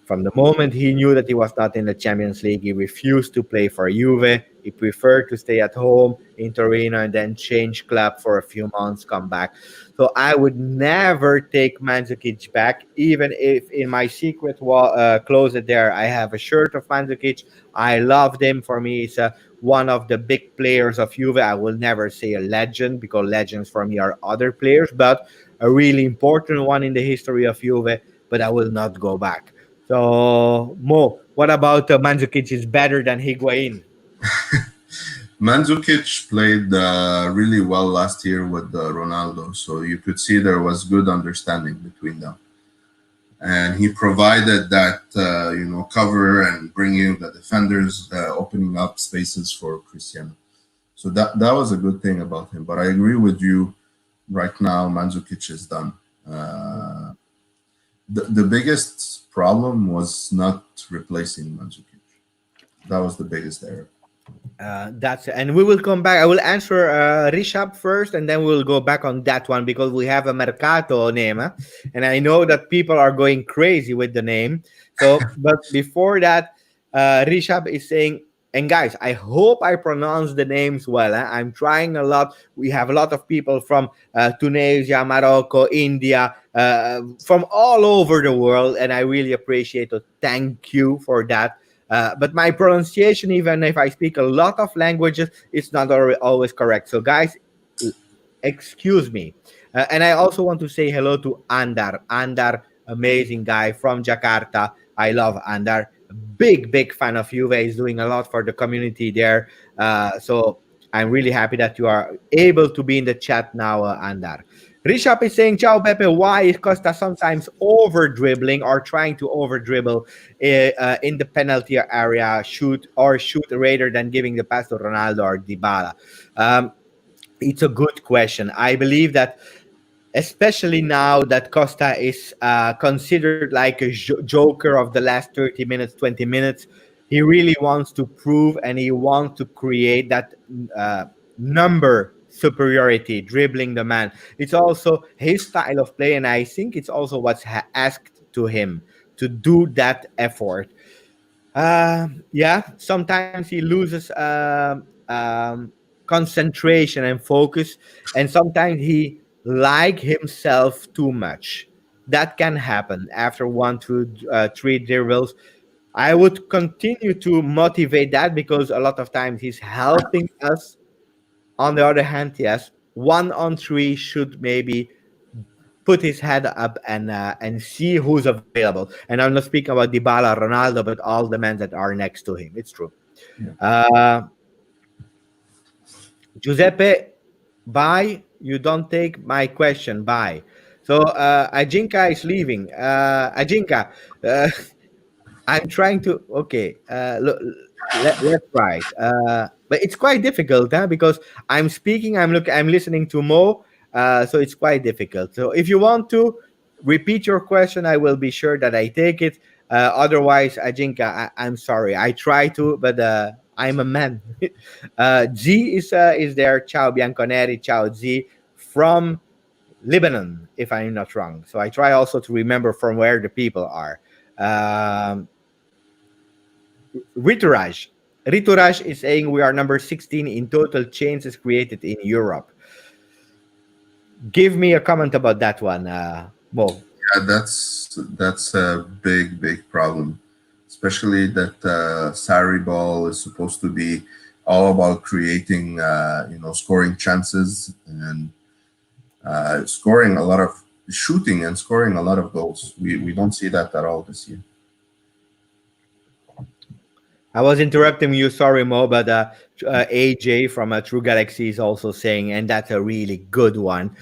From the moment he knew that he was not in the Champions League, he refused to play for Juve. He preferred to stay at home in Torino and then change club for a few months, come back. So I would never take Mandzukic back, even if in my secret closet there I have a shirt of Mandzukic. I loved him. For me, he's one of the big players of Juve. I will never say a legend because legends for me are other players, but a really important one in the history of Juve. But I will not go back. So, Mo, what about Mandzukic is better than Higuain? Mandzukic played really well last year with Ronaldo, so you could see there was good understanding between them, and he provided that cover and bringing the defenders, opening up spaces for Cristiano. So that was a good thing about him. But I agree with you. Right now, Mandzukic is done. The biggest problem was not replacing Mandzukic. That was the biggest error. That's and we will come back. I will answer Rishab first, and then we'll go back on that one because we have a Mercato name, and I know that people are going crazy with the name. So, but before that, Rishab is saying, and guys, I hope I pronounce the names well. I'm trying a lot. We have a lot of people from Tunisia, Morocco, India, from all over the world, and I really appreciate it. Thank you for that. But my pronunciation, even if I speak a lot of languages, it's not always correct. So, guys, excuse me. And I also want to say hello to Andar. Andar, amazing guy from Jakarta. I love Andar. Big fan of Juve. He's doing a lot for the community there. So I'm really happy that you are able to be in the chat now, Andar. Rishap is saying, Ciao Pepe, why is Costa sometimes over dribbling or trying to over dribble in the penalty area, shoot rather than giving the pass to Ronaldo or Dybala? Um, it's a good question. I believe that especially now that Costa is considered like a joker of the last 30 minutes, 20 minutes. He really wants to prove and he wants to create that uh, number superiority, dribbling the man. It's also his style of play, and I think it's also what's asked to him to do that effort. Yeah, sometimes he loses concentration and focus, and sometimes he like himself too much. That can happen after 1, 2, 3 dribbles. I would continue to motivate that because a lot of times he's helping us. On the other hand, yes, 1 on 3 should maybe put his head up and see who's available. And I'm not speaking about Dybala, Ronaldo, but all the men that are next to him. It's true. Yeah. Uh, Giuseppe, bye. You don't take my question. Bye. So Ajinka is leaving. Ajinka, uh, I'm trying to. Okay, look, let's try it. But it's quite difficult, huh? Because I'm speaking, I'm listening to Mo, so it's quite difficult. So if you want to repeat your question, I will be sure that I take it. Otherwise, Ajinka, I'm sorry. I try to, but I'm a man. Z is there. Ciao Bianconeri. Ciao Z from Lebanon, if I'm not wrong. So I try also to remember from where the people are. Um, Rituraj. Rituraj is saying we are number 16 in total chances created in Europe. Give me a comment about that one, Mo. Yeah, that's a big problem, especially that Sarri ball is supposed to be all about creating, scoring chances and scoring a lot of shooting and scoring a lot of goals. We don't see that at all this year. I was interrupting you, sorry, Mo, but AJ from True Galaxy is also saying, and that's a really good one.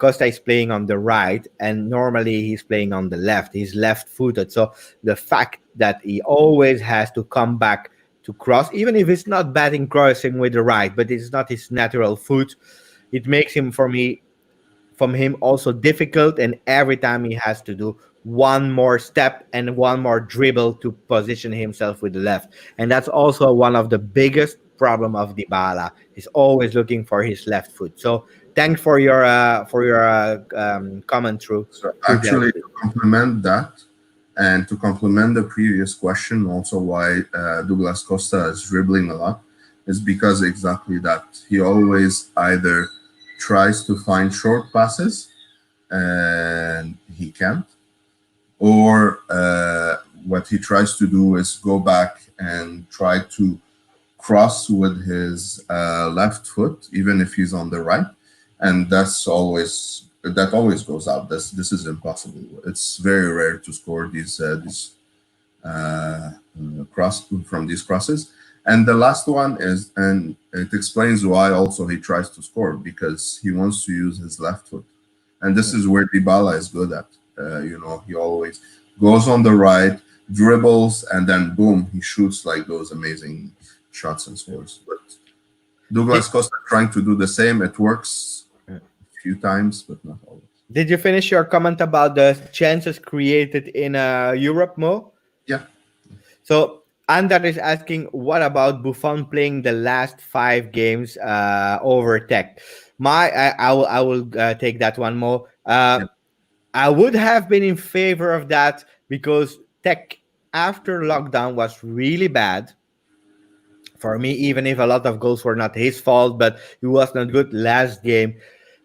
Costa is playing on the right, and normally he's playing on the left. He's left footed. So the fact that he always has to come back to cross, even if it's not batting crossing with the right, but it's not his natural foot, it makes him, for me, from him also difficult, and every time he has to do one more step and one more dribble to position himself with the left, and that's also one of the biggest problem of Dybala. He's always looking for his left foot. So thanks for your comment So through actually, Galaxy. to complement that, and to complement the previous question, also why Douglas Costa is dribbling a lot, is because exactly that he always either tries to find short passes and he can't, or what he tries to do is go back and try to cross with his left foot, even if he's on the right, and that always goes out. This is impossible. It's very rare to score these cross from these crosses. And the last one is, and it explains why also he tries to score, because he wants to use his left foot, and this is where Dybala is good at. He always goes on the right, dribbles, and then boom, he shoots like those amazing shots and scores. But Douglas Did, Costa trying to do the same. It works a few times, but not always. did you finish your comment about the chances created in Europe, Mo? Yeah. So Andar is asking, what about Buffon playing the last 5 games over Tech? I will take that one more. Yeah. I would have been in favor of that because Tech after lockdown was really bad for me, even if a lot of goals were not his fault, but he was not good last game.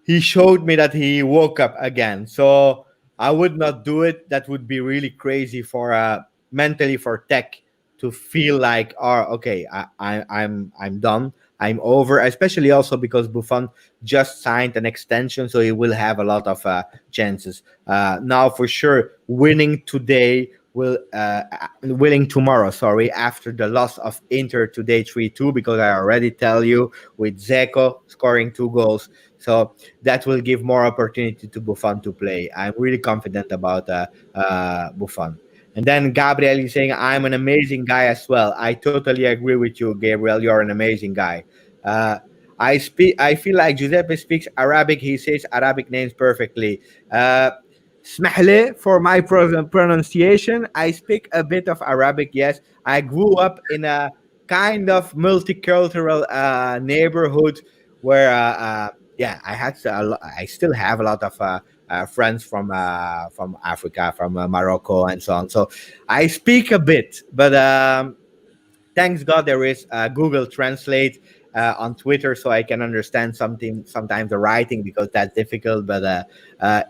He showed me that he woke up again. So I would not do it. That would be really crazy for mentally for Tech to feel like, oh, okay, I'm done. I'm over. Especially also because Buffon just signed an extension, so he will have a lot of chances. Now for sure, winning today will winning tomorrow. Sorry, after the loss of Inter today 3-2, because I already tell you with Zeko scoring 2 goals. So that will give more opportunity to Buffon to play. I'm really confident about Buffon. And then Gabriel is saying, I'm an amazing guy as well. I totally agree with you, Gabriel. You're an amazing guy. Uh, I feel like Giuseppe speaks Arabic. He says Arabic names perfectly. Smahle for my pronunciation. I speak a bit of Arabic, yes. I grew up in a kind of multicultural neighborhood where yeah, I still have a lot of friends from Africa, from Morocco, and so on. So I speak a bit, but thanks God there is Google Translate on Twitter, so I can understand something sometimes the writing because that's difficult. But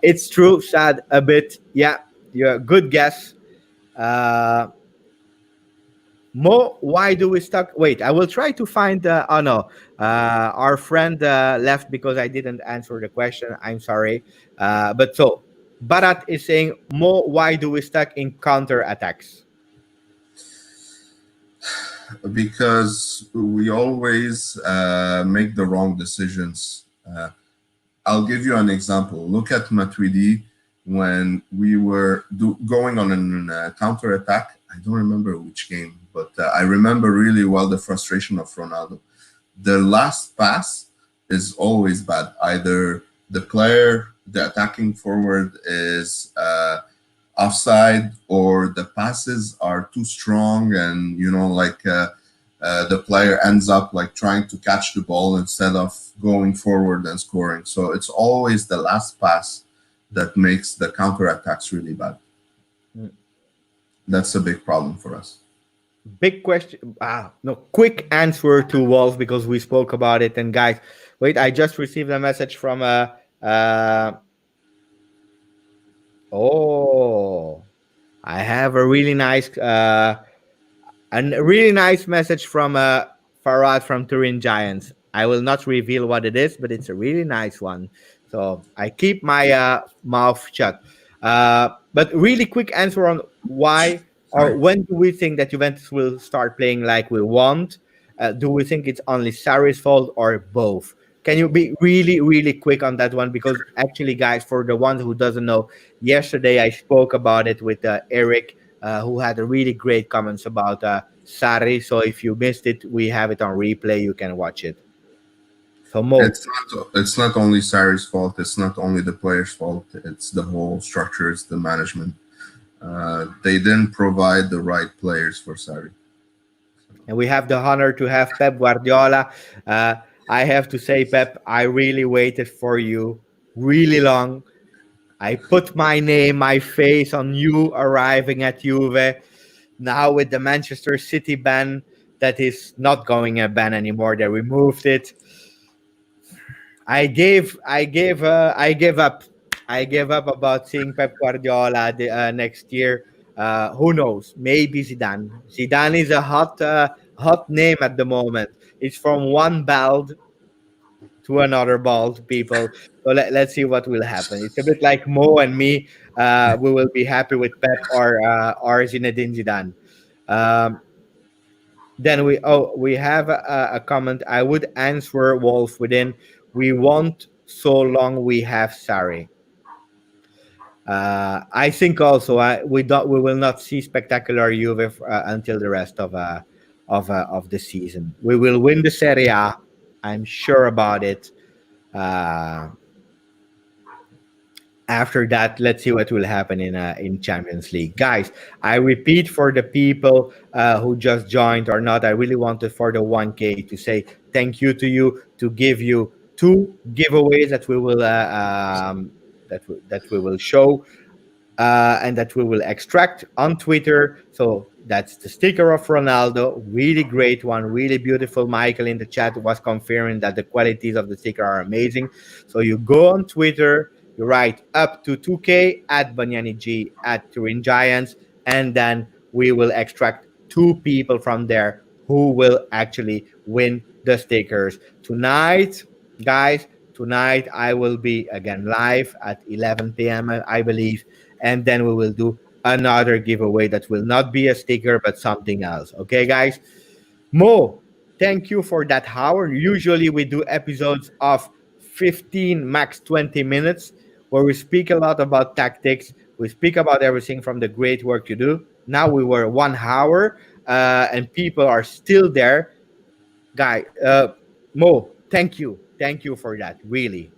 it's true, sad a bit. Yeah, you're good guess. Uh, Mo, why do we stuck? Wait, I will try to find. Oh no, our friend left because I didn't answer the question. I'm sorry. But so Barat is saying, Mo, why do we stuck in counter attacks? Because we always make the wrong decisions. I'll give you an example. Look at Matuidi when we were going on a counter attack. I don't remember which game, but I remember really well the frustration of Ronaldo. The last pass is always bad. Either the player, the attacking forward, is offside, or the passes are too strong, and the player ends up like trying to catch the ball instead of going forward and scoring. So it's always the last pass that makes the counter attacks really bad. Mm. That's a big problem for us. Big question. No, quick answer to Wolf because we spoke about it. And guys, wait, I just received a message from uh, oh, I have a really nice message from Farad from Turin Giants. I will not reveal what it is, but it's a really nice one. So I keep my mouth shut. But really quick answer on why or Sorry. when do we think that Juventus will start playing like we want? Do we think it's only Sarri's fault or both? Can you be really, really quick on that one? Because actually, guys, for the ones who doesn't know, yesterday I spoke about it with Eric, who had a really great comments about Sarri. So if you missed it, we have it on replay. You can watch it. So Mo, It's not only Sarri's fault. It's not only the players' fault. It's the whole structure. It's the management. They didn't provide the right players for Sarri. and we have the honor to have Pep Guardiola. Uh, I have to say, Pep, I really waited for you really long. I put my name, my face on you arriving at Juve. Now with the Manchester City ban, that is not going a ban anymore. They removed it. I gave up. I gave up about seeing Pep Guardiola next year. Who knows? Maybe Zidane. Zidane is a hot name at the moment. It's from one bald to another bald people. So let's see what will happen. It's a bit like Mo and me. We will be happy with Pep or Zinedine Zidane. Um, then we have a comment. I would answer Wolf within. We want so long we have Sari. I think also we will not see spectacular Juve until the rest of the season. We will win the Serie A. I'm sure about it. Uh, After that, let's see what will happen in Champions League, guys. I repeat for the people who just joined or not, I really wanted for the 1K to say thank you to you, to give you two giveaways that we will that we will show and that we will extract on Twitter. So that's the sticker of Ronaldo. Really great one, really beautiful. Michael in the chat was confirming that the qualities of the sticker are amazing. So you go on Twitter, you write up to 2K at Banyani G at Turin Giants, and then we will extract two people from there who will actually win the stickers tonight, guys. Tonight I will be again live at 11 p.m. I believe, and then we will do another giveaway that will not be a sticker but something else. Okay, guys? Mo, thank you for that hour. Usually we do episodes of 15, max 20 minutes, where we speak a lot about tactics. We speak about everything from the great work you do. Now we were 1 hour, and people are still there. Guy, Mo, thank you. Thank you for that, really.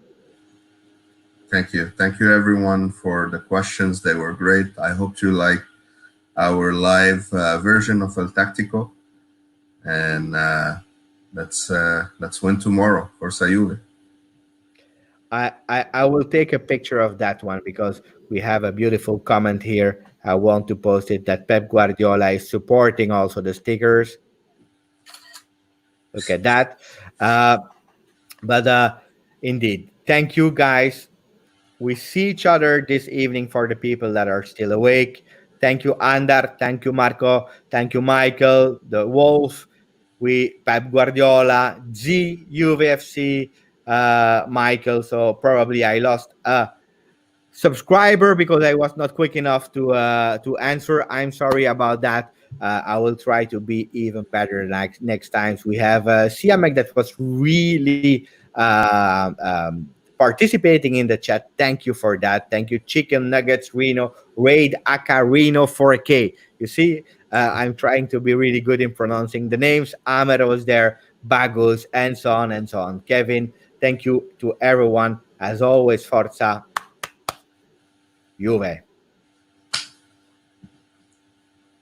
Thank you. Thank you, everyone, for the questions. They were great. I hope you like our live version of El Tactico. And let's win tomorrow for Sayuve. I will take a picture of that one because we have a beautiful comment here. I want to post it that Pep Guardiola is supporting also the stickers. Look at that. Uh, but indeed, thank you guys. We see each other this evening for the people that are still awake. Thank you, Andar. Thank you, Marco. Thank you, Michael, the Wolf. We Pep Guardiola, G, UFC, Michael. So probably I lost subscriber because I was not quick enough to answer. I'm sorry about that. I will try to be even better next times. We have Siamek that was really participating in the chat. Thank you for that. Thank you, Chicken Nuggets Reno, Raid Aka Reno 4K. You see, I'm trying to be really good in pronouncing the names. Ahmed was there, Bagos, and so on and so on. Kevin, thank you to everyone. As always, Forza Juve.